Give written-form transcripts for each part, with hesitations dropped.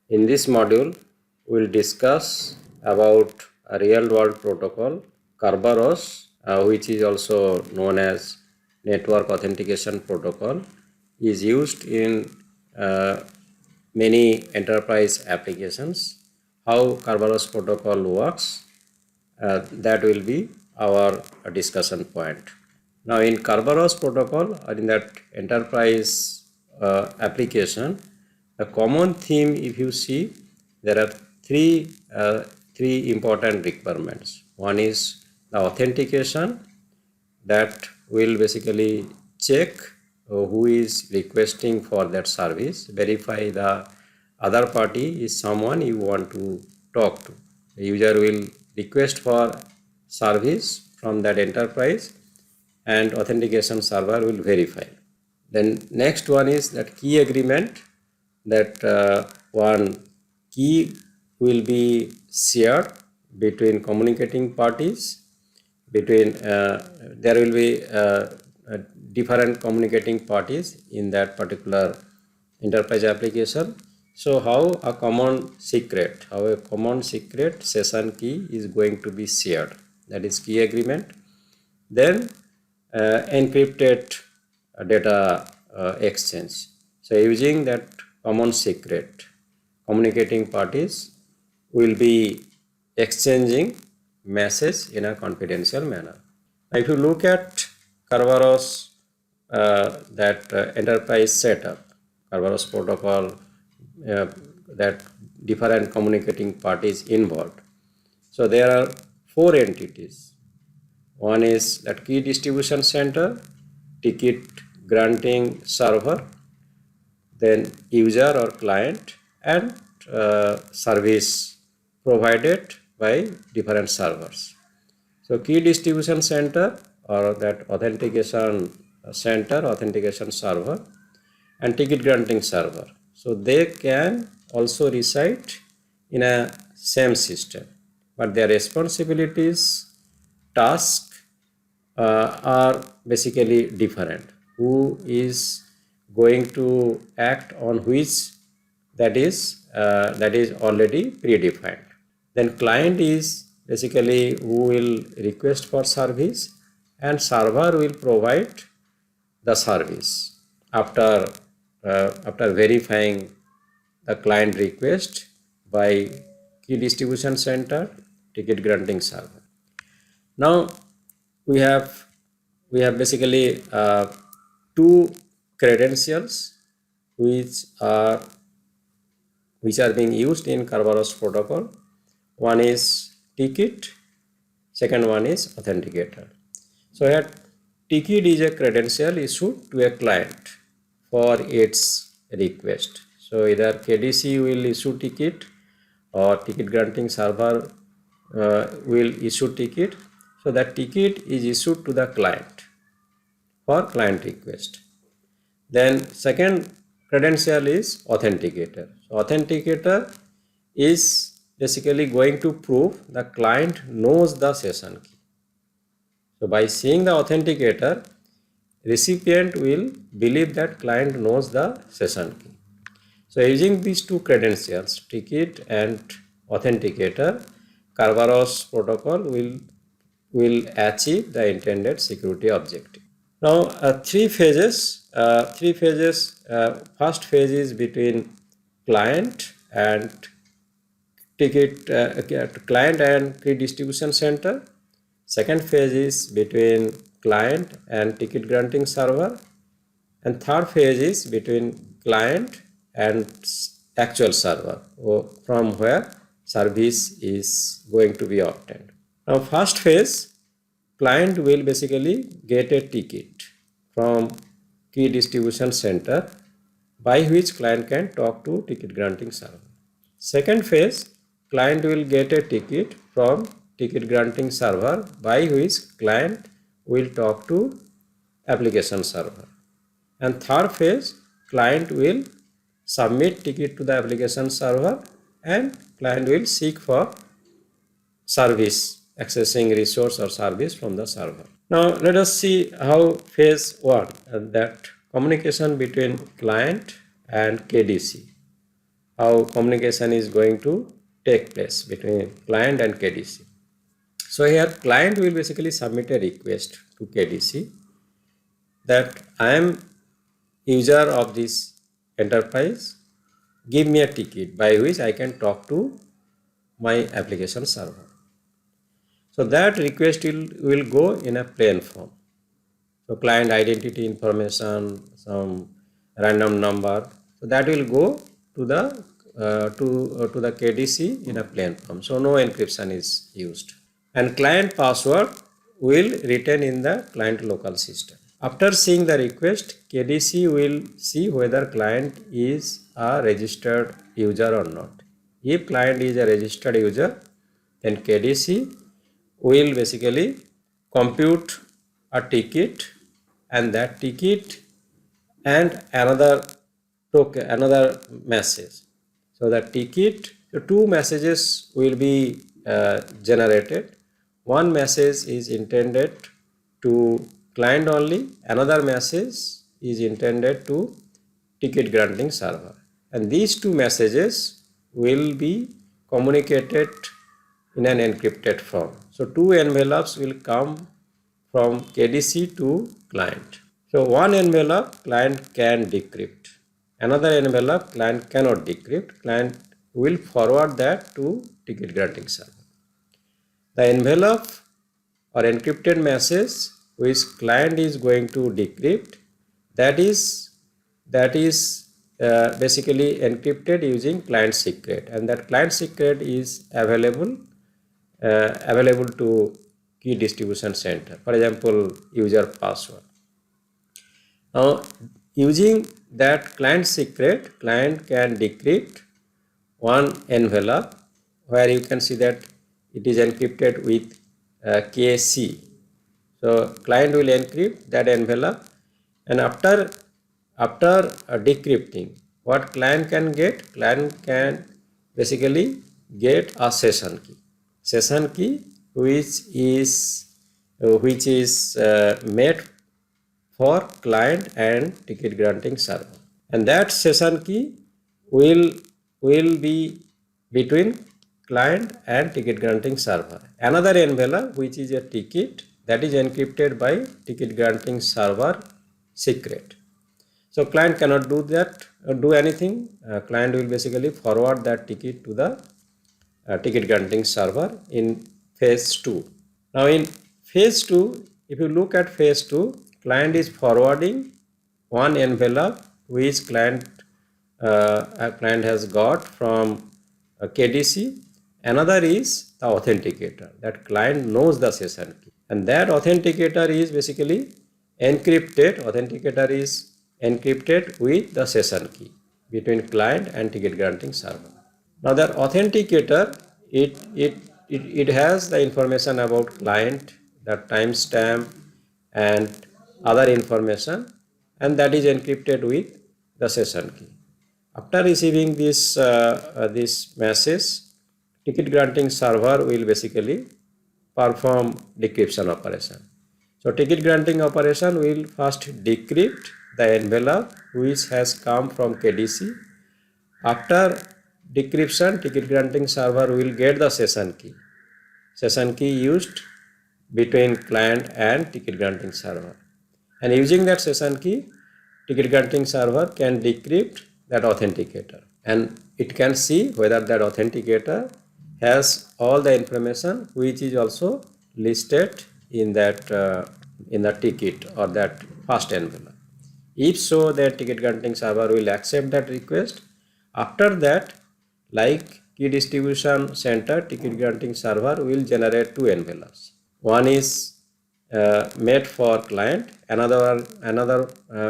In this module, we'll discuss about a real-world protocol, Kerberos, which is also known as Network Authentication Protocol, is used in many enterprise applications. How Kerberos protocol works, that will be our discussion point. Now, in Kerberos protocol or in that enterprise application, the common theme, if you see, there are three important requirements. One is the authentication, that will basically check who is requesting for that service, verify the other party is someone you want to talk to. The user will request for service from that enterprise and authentication server will verify. Then next one is that key agreement, that one key will be shared between communicating parties, between there will be different communicating parties in that particular enterprise application. So how a common secret session key is going to be shared, that is key agreement. Then encrypted data exchange. So using that common secret, communicating parties will be exchanging message in a confidential manner. Now, if you look at Kerberos, enterprise setup, Kerberos protocol, that different communicating parties involved. So there are four entities. One is that key distribution center, ticket granting server, then user or client, and service provided by different servers. So key distribution center or that authentication center, authentication server, and ticket granting server. So they can also reside in a same system, but their responsibilities, tasks are basically different. Who is going to act on which, that is already predefined. Then client is basically who will request for service, and server will provide the service after verifying the client request by key distribution center, ticket granting server. Now we have basically two credentials which are being used in Kerberos protocol. One is ticket, second one is authenticator. So here ticket is a credential issued to a client for its request. So either KDC will issue ticket or ticket granting server will issue ticket. So that ticket is issued to the client for client request. Then second credential is authenticator. So authenticator is basically going to prove the client knows the session key. So by seeing the authenticator, recipient will believe that client knows the session key. So using these two credentials, ticket and authenticator, Kerberos protocol will achieve the intended security objective. Now three phases. First phase is between client and client and key distribution center. Second phase is between client and ticket granting server, and third phase is between client and actual server from where service is going to be obtained. Now first phase, client will basically get a ticket from key distribution center by which client can talk to ticket granting server. Second phase, client will get a ticket from ticket granting server by which client will talk to application server. And third phase, client will submit ticket to the application server and client will seek for service, accessing resource or service from the server. Now let us see how phase 1, that communication between client and KDC. how communication is going to take place between client and KDC. So here client will basically submit a request to KDC that I am user of this enterprise, give me a ticket by which I can talk to my application server. So that request will go in a plain form. So client identity information, some random number, so that will go to the KDC in a plain form. So no encryption is used, and client password will retain in the client local system. After seeing the request, KDC will see whether client is a registered user or not. If client is a registered user, then KDC will basically compute a ticket, and that ticket and another token, another message. So the ticket, the two messages will be generated. One message is intended to client only, another message is intended to ticket granting server, and these two messages will be communicated in an encrypted form. So two envelopes will come from KDC to client. So one envelope client can decrypt, another envelope client cannot decrypt. Client will forward that to ticket granting server. The envelope or encrypted message which client is going to decrypt, that is basically encrypted using client secret, and that client secret is available to key distribution center, for example user password. Now using that client secret, client can decrypt one envelope where you can see that it is encrypted with KC. So client will encrypt that envelope, and after decrypting, what client can get? Client can basically get a session key which is made for client and ticket granting server, and that session key will be between client and ticket granting server. Another envelope which is a ticket, that is encrypted by ticket granting server secret. So client cannot do that, do anything. Client will basically forward that ticket to the ticket granting server in phase 2. Now in phase 2, if you look at phase 2, client is forwarding one envelope which client has got from KDC. Another is the authenticator, that client knows the session key, and that authenticator is basically encrypted. Authenticator is encrypted with the session key between client and ticket granting server. Now that authenticator, it has the information about client, the timestamp and other information, and that is encrypted with the session key. After receiving this message, ticket granting server will basically perform decryption operation. So ticket granting operation will first decrypt the envelope which has come from KDC. After decryption, ticket granting server will get the session key used between client and ticket granting server, and using that session key, ticket granting server can decrypt that authenticator, and it can see whether that authenticator has all the information which is also listed in that in the ticket or that first envelope. If so, the ticket granting server will accept that request. After that, like key distribution center, ticket granting server will generate two envelopes. One is made for client, another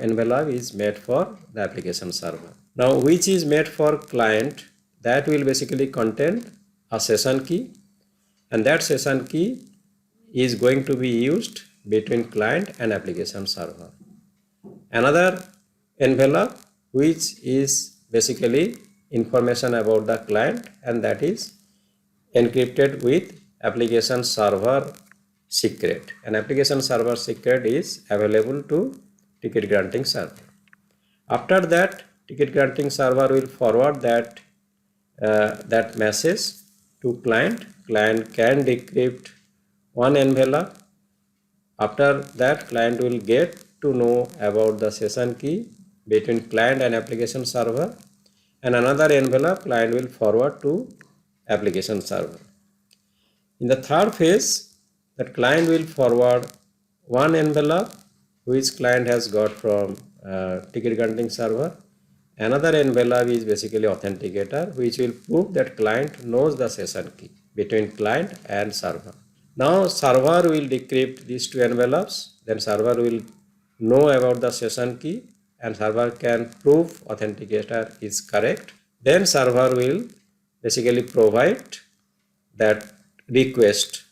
envelope is made for the application server. Now which is made for client, that will basically contain a session key, and that session key is going to be used between client and application server. Another envelope which is basically information about the client, and that is encrypted with application server secret, and application server secret is available to ticket granting server. After that, ticket granting server will forward that that message to client. Client can decrypt one envelope. After that, client will get to know about the session key between client and application server, and another envelope client will forward to application server. In the third phase, that client will forward one envelope which client has got from ticket granting server. Another envelope is basically authenticator, which will prove that client knows the session key between client and server. Now server will decrypt these two envelopes, then server will know about the session key and server can prove authenticator is correct. Then server will basically provide that request,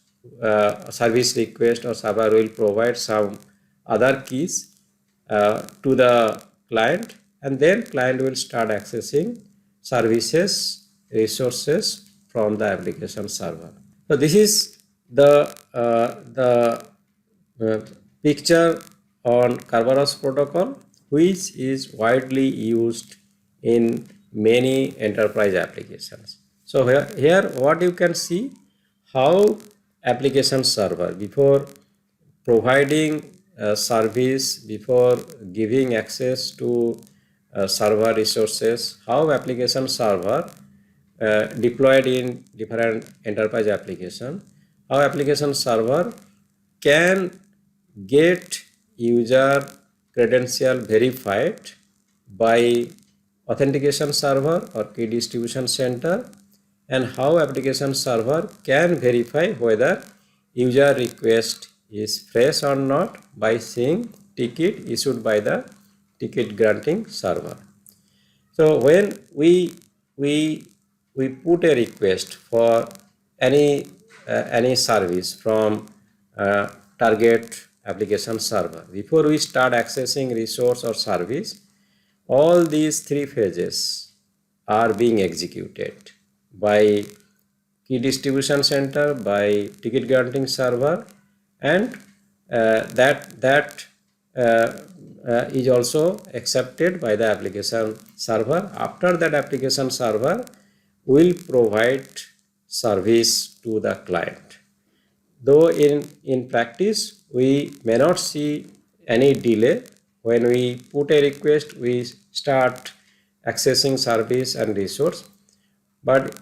service request, or server will provide some other keys to the client, and then client will start accessing services, resources from the application server. So this is the picture on Kerberos protocol, which is widely used in many enterprise applications. So here what you can see, how application server, before providing service, before giving access to server resources, how application server deployed in different enterprise application, how application server can get user credential verified by authentication server or key distribution center, and how application server can verify whether user request is fresh or not by seeing ticket issued by the ticket granting server. So when we put a request for any service from target application server, before we start accessing resource or service, all these three phases are being executed by key distribution center, by ticket granting server, and that is also accepted by the application server. After that, application server will provide service to the client. Though in practice we may not see any delay. When we put a request, we start accessing service and resource, but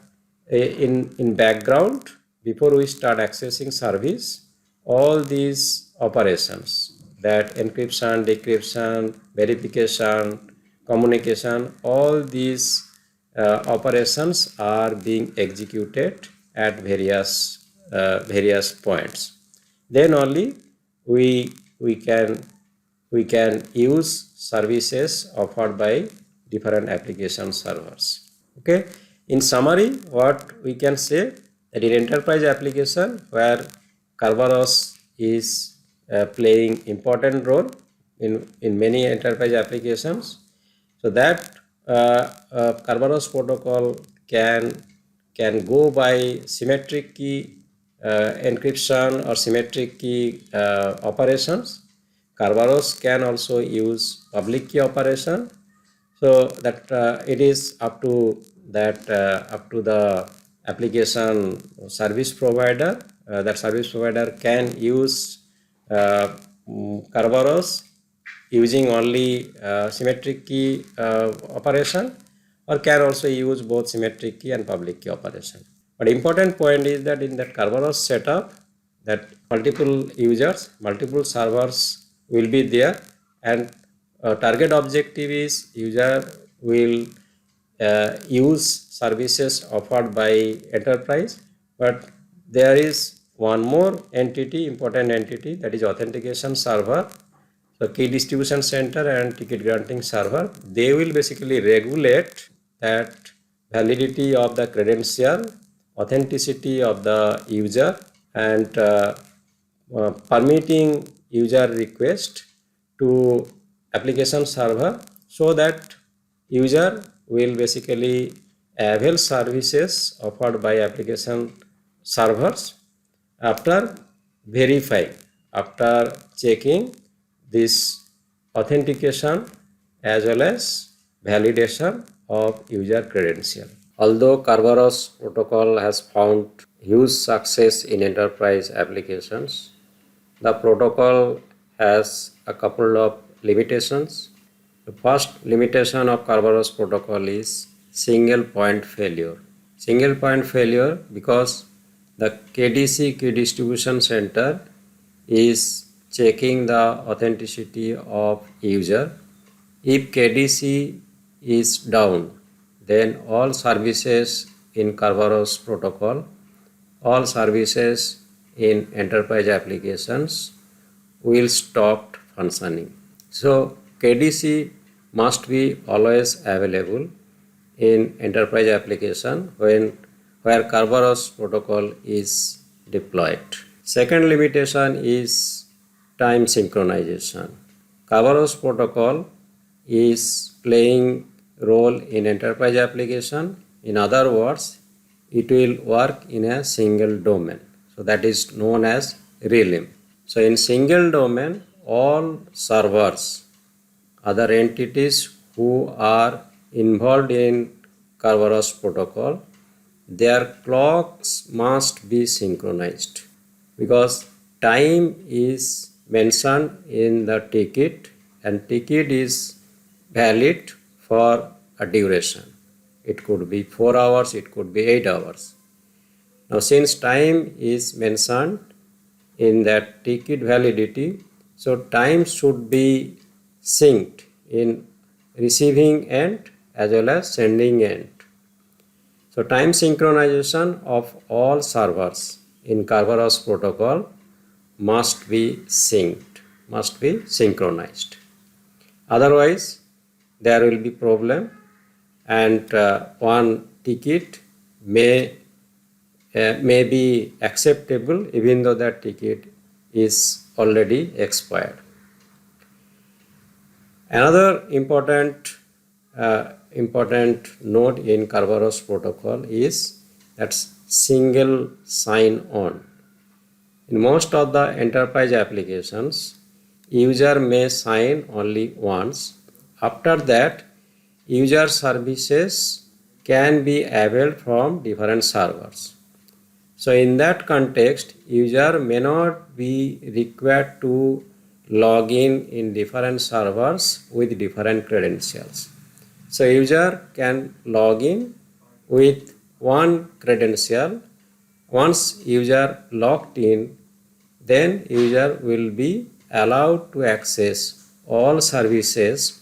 in background, before we start accessing service, all these operations, that encryption, decryption, verification, communication, all these operations are being executed at various points. Then only we can use services offered by different application servers. Okay. In summary, what we can say, that in enterprise application where Kerberos is playing important role in many enterprise applications, so that Kerberos protocol can go by symmetric key encryption or symmetric key operations. Kerberos can also use public key operation, so that it is up to the application service provider. That service provider can use Kerberos using only symmetric key operation, or can also use both symmetric key and public key operation. But important point is that in that Kerberos setup, that multiple users, multiple servers will be there, and target objective is user will use services offered by enterprise, but there is one more entity, important entity, that is authentication server. So key distribution center and ticket granting server, they will basically regulate that validity of the credential, authenticity of the user, and permitting user request to application server, so that user will basically avail services offered by application servers after verifying, after checking this authentication as well as validation of user credential. Although Kerberos protocol has found huge success in enterprise applications, the protocol has a couple of limitations. The first limitation of Kerberos protocol is single point failure. Single point failure because the KDC key distribution center is checking the authenticity of user. If KDC is down, then all services in Kerberos protocol, all services in enterprise applications will stop functioning. So KDC must be always available in enterprise application where Kerberos protocol is deployed. Second limitation is time synchronization. Kerberos protocol is playing role in enterprise application. In other words, it will work in a single domain. So that is known as realm. So in single domain, all servers, other entities who are involved in Kerberos protocol, their clocks must be synchronized because time is mentioned in the ticket and ticket is valid for a duration. It could be 4 hours, it could be 8 hours. Now since time is mentioned in that ticket validity, so time should be synced in receiving end as well as sending end. So time synchronization of all servers in Kerberos protocol must be synced, must be synchronized. Otherwise, there will be problem and one ticket may be acceptable even though that ticket is already expired. Another important note in Kerberos protocol is that single sign-on. In most of the enterprise applications, user may sign only once. After that, user services can be availed from different servers. So in that context, user may not be required to log in different servers with different credentials. So user can log in with one credential. Once user logged in, then user will be allowed to access all services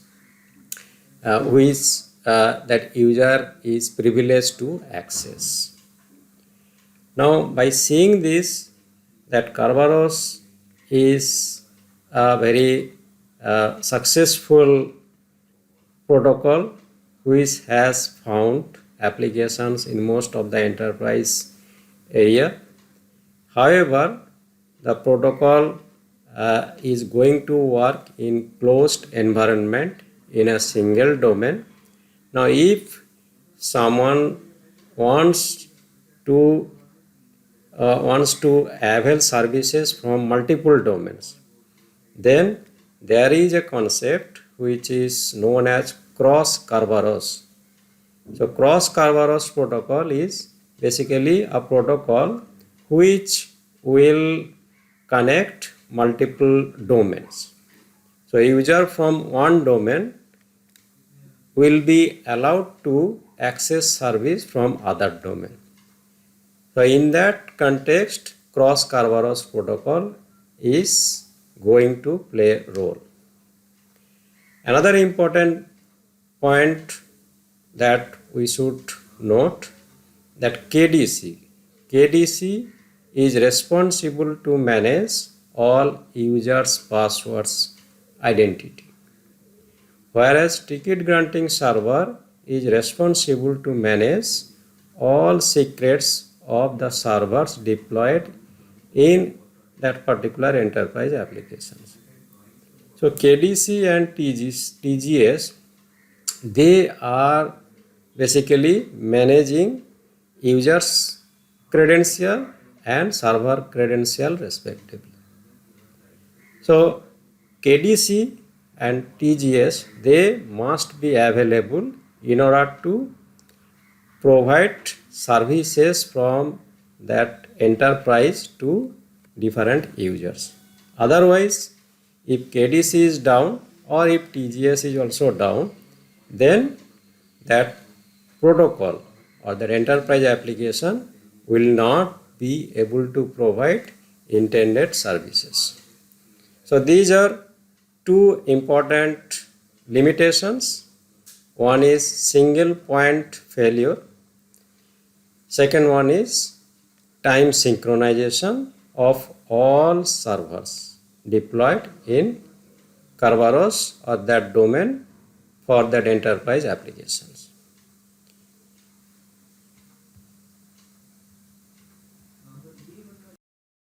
which that user is privileged to access. Now by seeing this, that Kerberos is a very successful protocol which has found applications in most of the enterprise area. However, the protocol is going to work in closed environment in a single domain. Now if someone wants to avail services from multiple domains, then there is a concept which is known as cross Kerberos. So cross Kerberos protocol is basically a protocol which will connect multiple domains. So user from one domain will be allowed to access service from other domain. So in that context, cross Kerberos protocol is going to play a role. Another important point that we should note that KDC is responsible to manage all users' passwords identity, whereas ticket granting server is responsible to manage all secrets of the servers deployed in that particular enterprise applications. So KDC and TGS, they are basically managing users credential and server credential respectively. So KDC and TGS, they must be available in order to provide services from that enterprise to different users. Otherwise, if KDC is down or if TGS is also down, then that protocol or that enterprise application will not be able to provide intended services. So these are two important limitations. One is single point failure. Second one is time synchronization of all servers deployed in Kerberos or that domain for that enterprise applications.